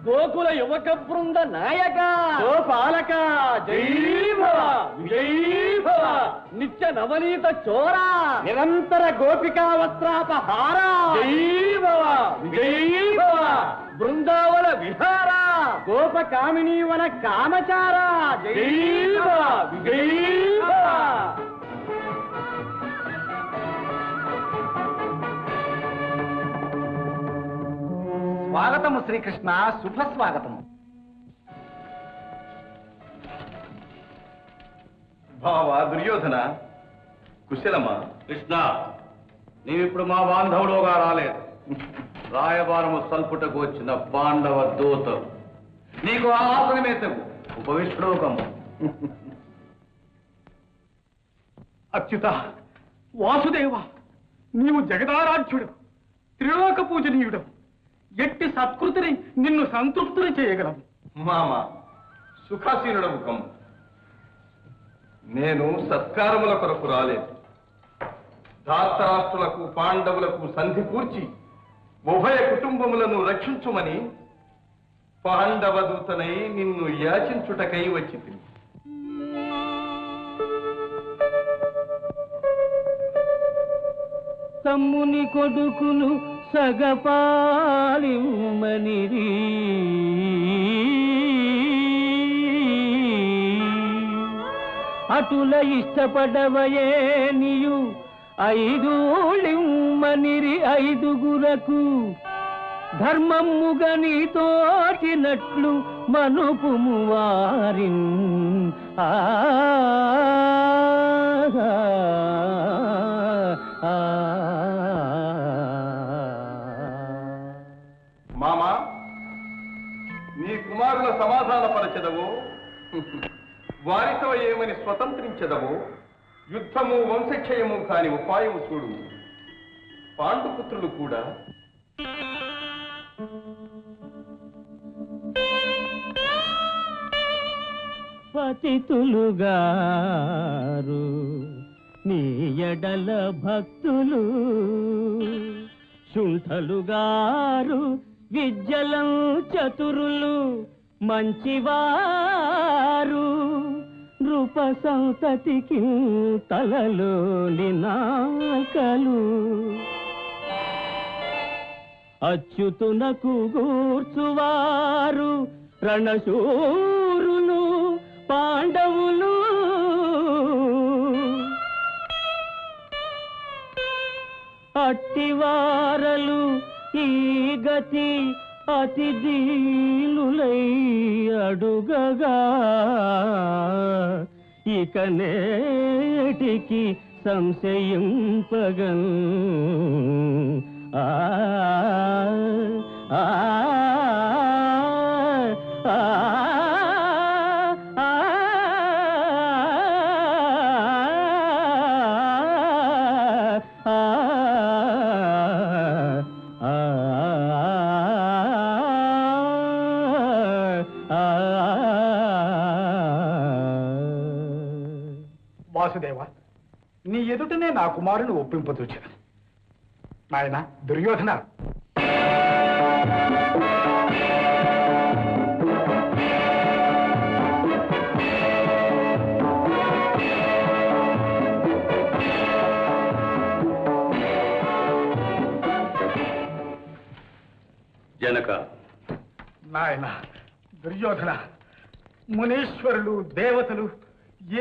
గోకుల యువక బృంద నాయక గోపాలక జై భవ జై భవ నిత్య నవనీత చోర నిరంతర గోపికా వస్త్రాపహార జై భవ జై భవ బృందావన విహార గోప కామినీవన కామచార జై భవ జై భవ. స్వాగతము శ్రీకృష్ణ, శుభస్వాగతము. భావ దుర్యోధన, కుశలమా? కృష్ణ, నీవిప్పుడు మా బాంధవుడుగా రాలేదు. రాయబారము సల్పుటకు వచ్చిన పాండవ దూతలు. నీకు ఆసనమే తగు, ఉపవిష్ణోకము. అచ్యుత, వాసుదేవ, నీవు జగదారాధ్యుడు, త్రిలోక పూజనీయుడు. ఎట్టి సత్కృతిని నిన్ను సంతృప్తిని చేయగలము. మామ సుఖాసీనుడవు కమ్ము. నేను సత్కారముల కొరకు రాలేదు. ధార్తరాష్ట్రులకు పాండవులకు సంధి కూర్చి ఉభయ కుటుంబములను రక్షించుమని పాండవ దూతనై నిన్ను యాచించుటకై వచ్చి తిని. తమ్ముని కొడుకును సగపాలిమనిరి అటుల ఇష్టపడవయే నీయు ఐదులిమ్మనిరి ఐదుగురకు ధర్మముగ నీతోటినట్లు మనుపుము వారిన్. మామా, నీ కుమారుల సమాధానపరచెదవో, వారితో ఏమని స్వతంత్రించెదవో యుద్ధము వంశక్షయము కాని ఉపాయము చూడు. పాండుపుత్రులు కూడా పతితులుగారు నీ ఎడల భక్తులు, శుంఠలుగారు విద్యలం చతురులు, మంచివారు నృప సంతతికి తలలోని నాకలు. అచ్యుతునకు గూర్చువారు రణశూరులు పాండవులు, అట్టివారలు ఈ గతి అతి దీనులై అడుగగా, ఇక నేటికి సంశయింపగన్. ఆ ఆ ఆ వాసుదేవ, నీ ఎదుటనే నా కుమారుని ఒప్పింపదూచాను. నాయన దుర్యోధన, జనక. నాయన దుర్యోధన, మునీశ్వరులు దేవతలు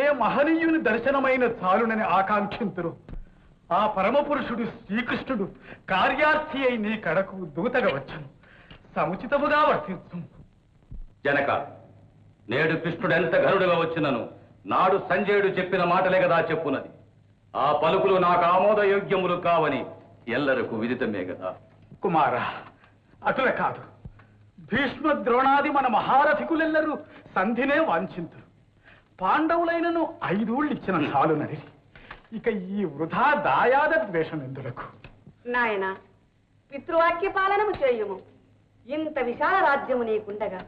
ఏ మహనీయుని దర్శనమైన చాలునని ఆకాంక్షింతురు. ఆ పరమపురుషుడు శ్రీకృష్ణుడు కార్యార్థి అయి నీ కడకు దూతగా వచ్చను. సముచితముగా వర్తించు. జనక, నేడు కృష్ణుడు ఎంత ఘనుడుగా వచ్చినను నాడు సంజయుడు చెప్పిన మాటలే కదా చెప్పున్నది. ఆ పలుకులు నాకు ఆమోదయోగ్యములు కావని ఎల్లరకు విదితమే కదా. కుమార, అటుల కాదు. భీష్మ ద్రోణాది మన మహారథికులెల్లరూ సంధినే వాంఛింతురు. పాండవులైనను 5 ఊళ్ళు ఇచ్చిన చాలునరి ఇక ఈ వృధా దాయాద ద్వేషం ఎందులకు? నాయన, పితృవాక్య పాలనము చేయుము. ఇంత విశాల రాజ్యము నీకుండగా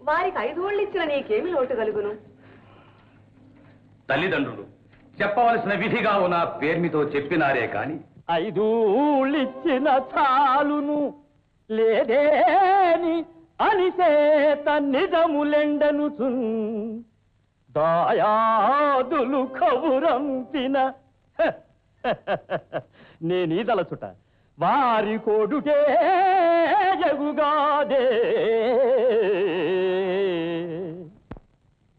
వారికి 5 ఊళ్ళు ఇచ్చిన నీకేమి లోటు కలుగును? తల్లిదండ్రులు చెప్పవలసిన విధిగా ఉన్న పేర్మితో చెప్పినారే కాని 5 ఊళ్ళిచ్చిన చాలును లేదేని అనిసేత నిజములెండను దాయాదులు కబురంపిన నేనీదలచుట వారి కోడుటే జగుగాదే.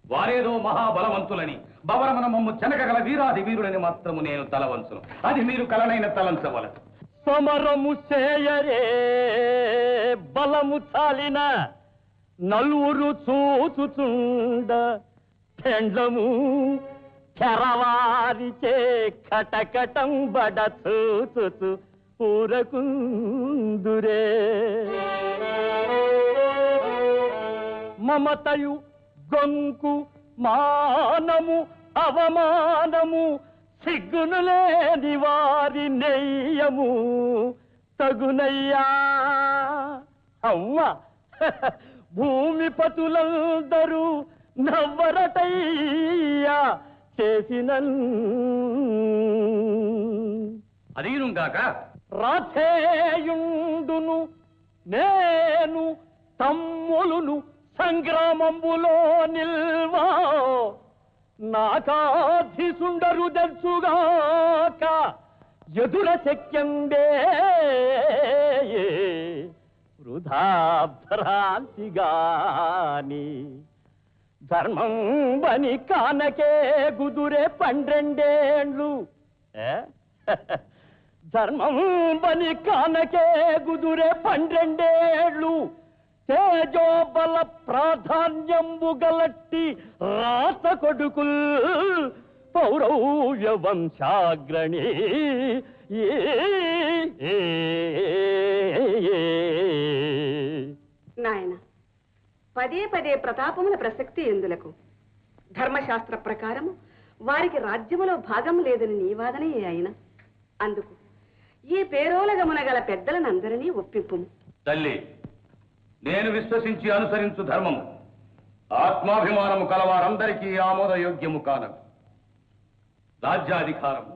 వారేదో మహాబలవంతులని బవరమన మమ్ము చెనకగల వీరాది వీరులని మాత్రము నేను తలవంచును. అది మీరు కలనైన తలంచవలదు. సమరము చేయరే బలము చాలిన నలుగురు చూచుచుండ పెండ్లము కెరవారిచే కటకటం బడ చూచుచు ఊరకుందురే. మమతయు గొంకు మానము అవమానము సిగ్గును లేని వారి నెయ్యము తగునయ్యా. అవ్వ భూమిపతులందరూ నవ్వరటయ్యా చేసిన అదీనుగాక రాధేయుండును నేను తమ్ములును సంగ్రామంబులో నిల్వా నాకాధిసుండరు దెల్చుగాక ఎదుర శక్యంబే వృధా భ్రాంతిగాని ధర్మం బని కానకే గుదురే 12 ఏండ్లు. ధర్మం బని కానకే గుదురే 12 ఏండ్లు తేజోబల ప్రాధాన్యంబు గలట్టి రాత కొడుకుల్ పౌరవ్య వంశాగ్రణి. నాయన, పదే పదే ప్రతాపముల ప్రసక్తి ఎందులకు? ధర్మశాస్త్ర ప్రకారము వారికి రాజ్యములో భాగం లేదని నీ వాదనే అయినా అందుకు ఈ పేరోలగమున గల పెద్దలనందరినీ ఒప్పింపుము. తల్లి, నేను విశ్వసించి అనుసరించు ధర్మము ఆత్మాభిమానము కలవారందరికీ ఆమోదయోగ్యము కానదు. రాజ్యాధికారము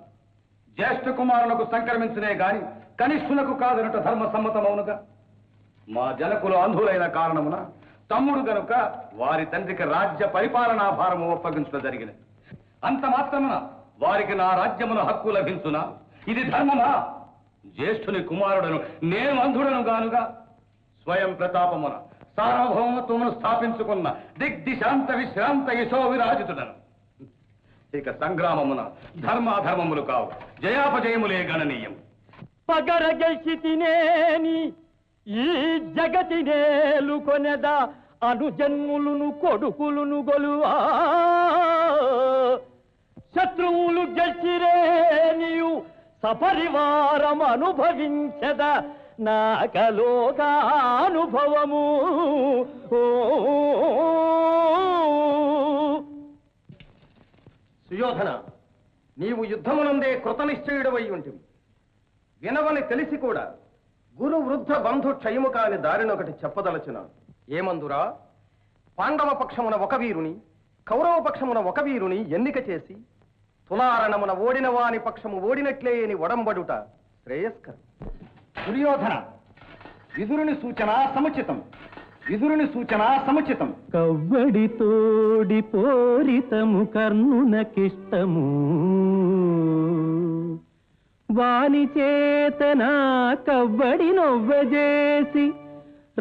జ్యేష్ఠ కుమారులకు సంక్రమించునే గాని కనిష్ఠులకు కాదనట ధర్మ సమ్మతమవునుగా. మా జనకులు అంధులైన కారణమున తమ్ముడు గనుక వారి తండ్రికి రాజ్య పరిపాలనా భారము ఒప్పగించడం జరిగినది. అంత మాత్రమున వారికి నా రాజ్యమున హక్కు లభించునా? ఇది ధర్మమా? జ్యేష్ఠుని కుమారుడను నేను అంధుడను గానుగా స్వయం ప్రతాపమున సార్వభౌమత్వమును స్థాపించుకున్న దిగ్దిశాంత విశ్రాంత యశో విరాజితుడను. ఇక సంగ్రామమున ధర్మాధర్మములు కావు, జయాపజయములే గణనీయం. పగర గెలిచి తినేని ఈ జగతి నేలు కొనెదా అనుజన్ములును కొడుకులును గొలువా. శత్రువులు గెలిచిరేనియు సపరివారం అనుభవించద నాకలోగా అనుభవము. సుయోధన, నీవు యుద్ధమునందే కృతనిశ్చయుడవై ఉంటివి. వినవని తెలిసి కూడా గురు వృద్ధ బంధు క్షయము కాని దారినొకటి చెప్పదలచున్నాను. ఏమందురా? పాండవ పక్షమున ఒక వీరుని, కౌరవ పక్షమున ఒక వీరుని ఎన్నిక చేసి తులారణమున ఓడిన వాని పక్షము ఓడినట్లే అని ఒడంబడుట శ్రేయస్కరం. దుర్యోధన, విదురుని సూచన సముచితం. విదురుని సూచన సముచితం. కవ్వడి తోడి పోరితము కర్ణునకిష్టము వాని చేతన కవ్వడి నొవ్వజేసి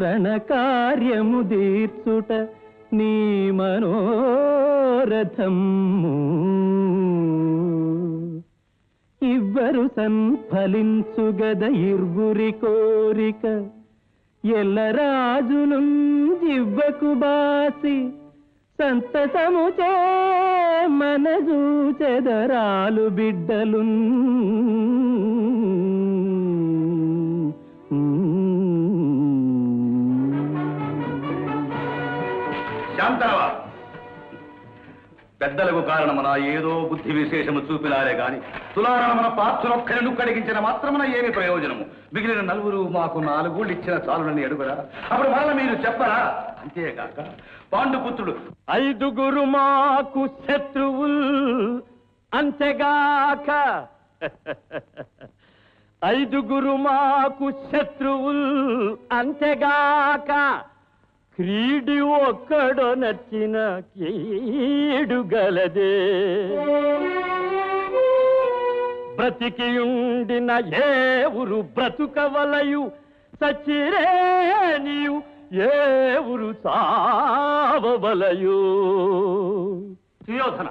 రణకార్యము దీర్చుట నీ మనోరథము. ఇవ్వరు సంఫలించుగద ఇర్వురి కోరిక ఎల్లరాజులు జివ్వకు బాసి సంతసముచే మనసు చెదరాలు బిడ్డలు. శాంతనవా, పెద్దలకు కారణమన ఏదో బుద్ధి విశేషము చూపినారే గాని తులారణమన పాత్రొక్కలను కడిగించిన మాత్రమున ఏమి ప్రయోజనము? మిగిలిన నలుగురు మాకు 4 గూళ్ళు ఇచ్చిన చాలునని అడుగురా. అప్పుడు మరల మీరు చెప్పరా? అంతేగాక పాండుపుత్రుడు 5 మాకు శత్రువుల్ అంతేగాక 5 మాకు శత్రువుల్ అంతేగాక క్రీడి ఒక్కడో నచ్చిన కీడు గలదే. బ్రతికియుండిన ఏ ఊరు బ్రతుకవలయు సచ్చిరే నీవు ఏ ఊరు చావవలయు. సుయోధన,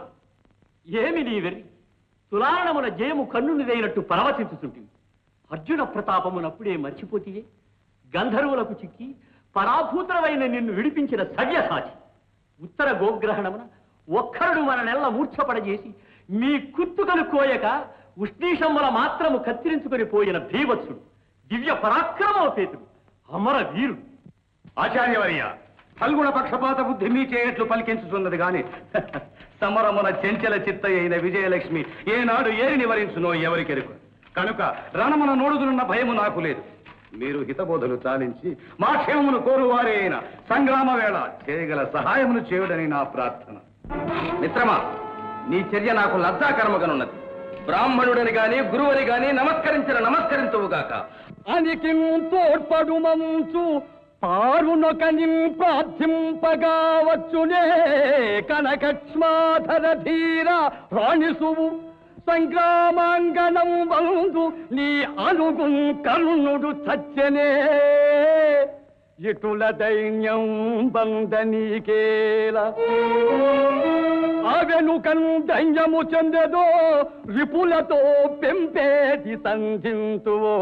ఏమి నీ వెర్రి? తులారణమున జయము కన్నునిదైనట్టు పరవశించుతుంటివి. అర్జున ప్రతాపమునప్పుడే మర్చిపోతియే. గంధర్వులకు చిక్కి పరాభూతమైన నిన్ను విడిపించిన సవ్యసాచి ఉత్తర గోగ్రహణమున ఒక్కరుడు మన నెల్ల మూర్ఛపడజేసి మీ కుత్తుకలు కోయక ఉష్ణీషముల మాత్రము కత్తిరించుకొని పోయిన భీవత్సుడు, దివ్య పరాక్రమోపేతుడు, అమర వీరుడు. ఆచార్యవర్య, ఫల్గుణ పక్షపాత బుద్ధి మీ చేయట్లు పలికించుతున్నది గాని సమరమున చెంచల చిత్త అయిన విజయలక్ష్మి ఏనాడు ఏరి నివరించునో ఎవరికెరుకు. కనుక రణమున నోడుదునున్న భయము నాకు లేదు. మీరు హితబోధలు చాలించి మా క్షేమమును కోరువారే అయిన సంగ్రామ వేళ చేయగల సహాయమును చేయుడని నా ప్రార్థన. మిత్రమా, నీ చర్య నాకు లజ్జాకరముగానున్నది. బ్రాహ్మణుడని గాని గురువని గాని నమస్కరించువుగాక. అనికి తోడ్పడు మంచు పారునొకని ప్రార్థింపగా వచ్చునే కనకక్ష్మాధర ధీర రాణిసువు సంగ్రామాంగణం బంధు నీ అనుగు కర్ణుడు చచ్చనే ఇటుల దైన్యం బంధనీకేల ఆవెనుకం దైన్యము చెందెదో రిపులతో పెంపేది సంధింతువో.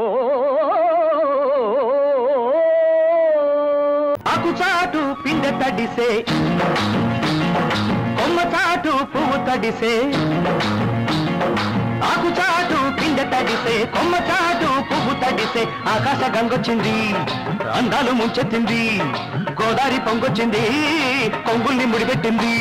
ఆకుచాటు పిండ తడిసే కొమ్మ చాటు పువ్వు తడిసే. ఆకుచాటు పిండ తడిసే కొమ్మ చాటు పువ్వు తడిసే. ఆకాశ గంగొచ్చింది, అందాలు ముంచెత్తింది, గోదావరి పొంగొచ్చింది, కొంగుల్ని ముడిపెట్టింది.